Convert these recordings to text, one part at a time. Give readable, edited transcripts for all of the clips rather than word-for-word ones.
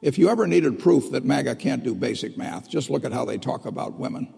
If you ever needed proof that MAGA can't do basic math, just look at how they talk about women.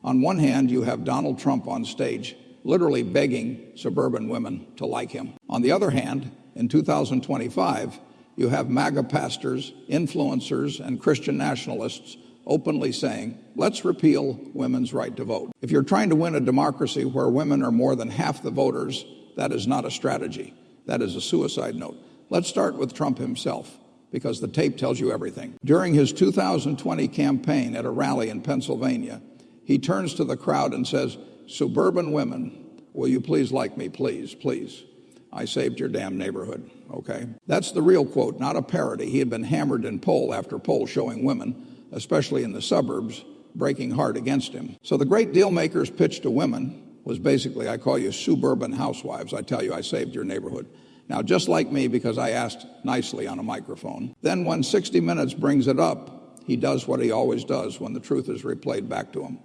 On one hand, you have Donald Trump on stage literally begging suburban women to like him. On the other hand, in 2025, you have MAGA pastors, influencers, and Christian nationalists openly saying, let's repeal women's right to vote. If you're trying to win a democracy where women are more than half the voters, that is not a strategy. That is a suicide note. Let's start with Trump himself, because the tape tells you everything. During his 2020 campaign at a rally in Pennsylvania, he turns to the crowd and says, suburban women, will you please like me, please, please. I saved your damn neighborhood, okay? That's the real quote, not a parody. He had been hammered in poll after poll showing women, especially in the suburbs, breaking hard against him. So the great deal maker's pitch to women was basically, I call you suburban housewives. I tell you, I saved your neighborhood. Now, just like me, because I asked nicely on a microphone. Then when 60 Minutes brings it up, he does what he always does when the truth is replayed back to him.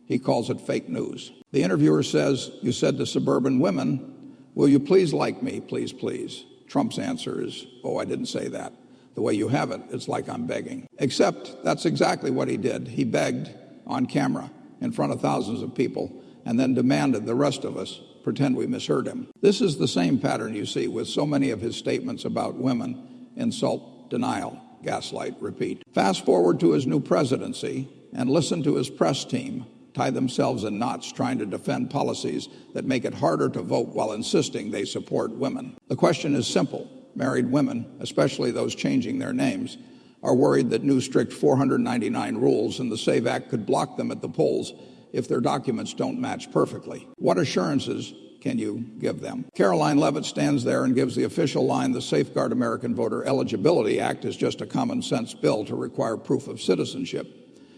He calls it fake news. The interviewer says, you said to suburban women, will you please like me, please, please? Trump's answer is, oh, I didn't say that. The way you have it, it's like I'm begging. Except that's exactly what he did. He begged on camera in front of thousands of people and then demanded the rest of us pretend we misheard him. This is the same pattern you see with so many of his statements about women: insult, denial, gaslight, repeat. Fast forward to his new presidency and listen to his press team tie themselves in knots trying to defend policies that make it harder to vote while insisting they support women. The question is simple. Married women, especially those changing their names, are worried that new strict 499 rules in the SAVE Act could block them at the polls if their documents don't match perfectly. What assurances can you give them? Caroline Leavitt stands there and gives the official line, the Safeguard American Voter Eligibility Act is just a common sense bill to require proof of citizenship.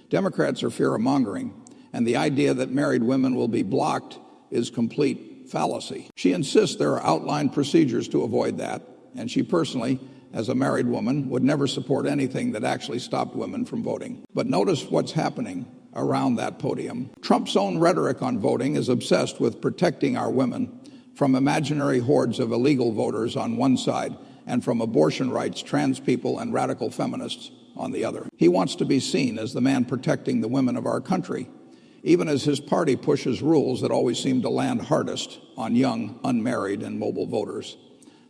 Democrats are fear-mongering, and the idea that married women will be blocked is complete fallacy. She insists there are outlined procedures to avoid that, and she personally, as a married woman, would never support anything that actually stopped women from voting. But notice what's happening around that podium. Trump's own rhetoric on voting is obsessed with protecting our women from imaginary hordes of illegal voters on one side and from abortion rights, trans people, and radical feminists on the other. He wants to be seen as the man protecting the women of our country, even as his party pushes rules that always seem to land hardest on young, unmarried, and mobile voters,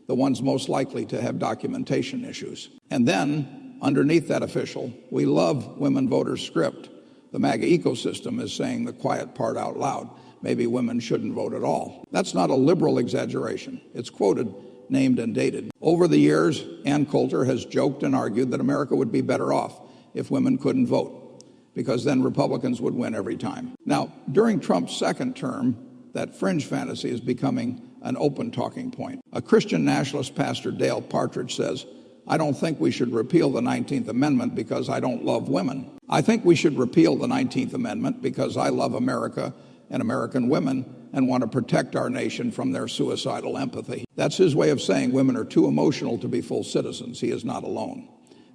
the ones most likely to have documentation issues. And then, underneath that official, we love women voters script. The MAGA ecosystem is saying the quiet part out loud. Maybe women shouldn't vote at all. That's not a liberal exaggeration. It's quoted, named, and dated. Over the years, Ann Coulter has joked and argued that America would be better off if women couldn't vote, because then Republicans would win every time. Now, during Trump's second term, that fringe fantasy is becoming an open talking point. A Christian nationalist pastor, Dale Partridge, says, I don't think we should repeal the 19th Amendment because I don't love women. I think we should repeal the 19th Amendment because I love America and American women and want to protect our nation from their suicidal empathy. That's his way of saying women are too emotional to be full citizens. He is not alone.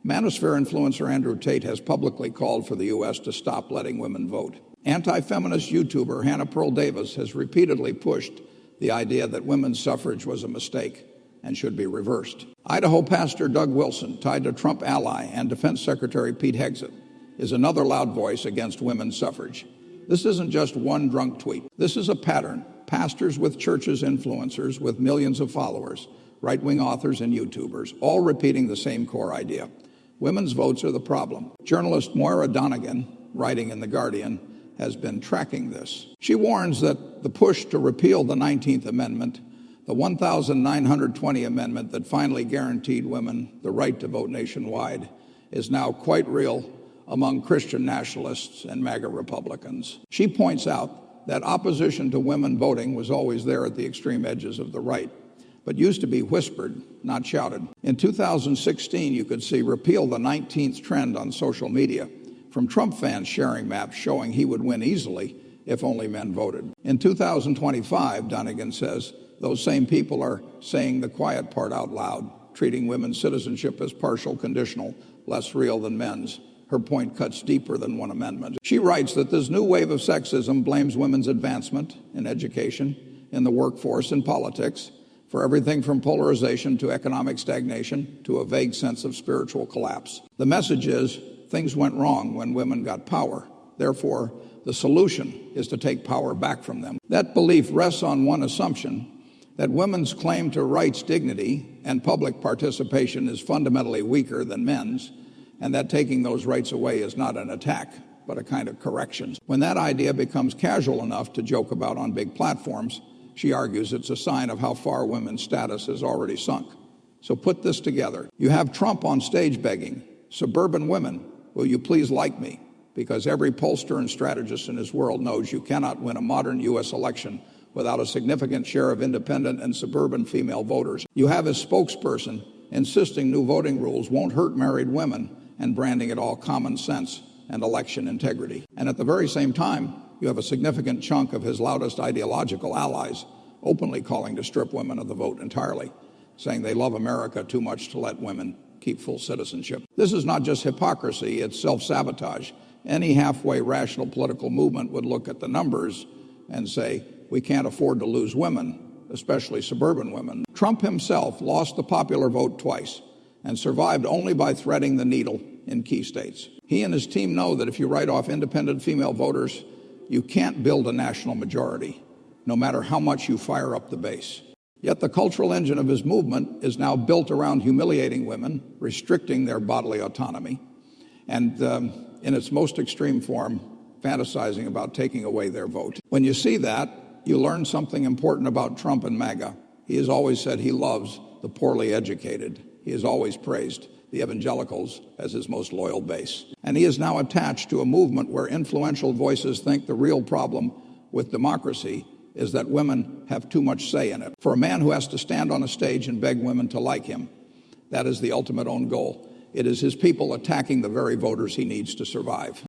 Manosphere influencer Andrew Tate has publicly called for the U.S. to stop letting women vote. Anti-feminist YouTuber Hannah Pearl Davis has repeatedly pushed the idea that women's suffrage was a mistake and should be reversed. Idaho pastor Doug Wilson, tied to Trump ally and Defense Secretary Pete Hegseth, is another loud voice against women's suffrage. This isn't just one drunk tweet. This is a pattern. Pastors with churches, influencers with millions of followers, right-wing authors and YouTubers, all repeating the same core idea. Women's votes are the problem. Journalist Moira Donegan, writing in The Guardian, has been tracking this. She warns that the push to repeal the 19th Amendment, the 1,920 amendment that finally guaranteed women the right to vote nationwide, is now quite real among Christian nationalists and MAGA Republicans. She points out that opposition to women voting was always there at the extreme edges of the right, but used to be whispered, not shouted. In 2016, you could see repeal the 19th trend on social media, from Trump fans sharing maps showing he would win easily if only men voted. In 2025, Donegan says, those same people are saying the quiet part out loud, treating women's citizenship as partial, conditional, less real than men's. Her point cuts deeper than one amendment. She writes that this new wave of sexism blames women's advancement in education, in the workforce, and politics, for everything from polarization to economic stagnation to a vague sense of spiritual collapse. The message is things went wrong when women got power. Therefore, the solution is to take power back from them. That belief rests on one assumption, that women's claim to rights, dignity, and public participation is fundamentally weaker than men's, and that taking those rights away is not an attack, but a kind of correction. When that idea becomes casual enough to joke about on big platforms, she argues it's a sign of how far women's status has already sunk. So put this together. You have Trump on stage begging, "Suburban women, will you please like me?" Because every pollster and strategist in his world knows you cannot win a modern U.S. election without a significant share of independent and suburban female voters. You have his spokesperson insisting new voting rules won't hurt married women and branding it all common sense and election integrity. And at the very same time, you have a significant chunk of his loudest ideological allies openly calling to strip women of the vote entirely, saying they love America too much to let women keep full citizenship. This is not just hypocrisy, it's self-sabotage. Any halfway rational political movement would look at the numbers and say, we can't afford to lose women, especially suburban women. Trump himself lost the popular vote twice and survived only by threading the needle in key states. He and his team know that if you write off independent female voters, you can't build a national majority, no matter how much you fire up the base. Yet the cultural engine of his movement is now built around humiliating women, restricting their bodily autonomy, and in its most extreme form, fantasizing about taking away their vote. When you see that, you learn something important about Trump and MAGA. He has always said he loves the poorly educated. He has always praised the evangelicals as his most loyal base. And he is now attached to a movement where influential voices think the real problem with democracy is that women have too much say in it. For a man who has to stand on a stage and beg women to like him, that is the ultimate own goal. It is his people attacking the very voters he needs to survive.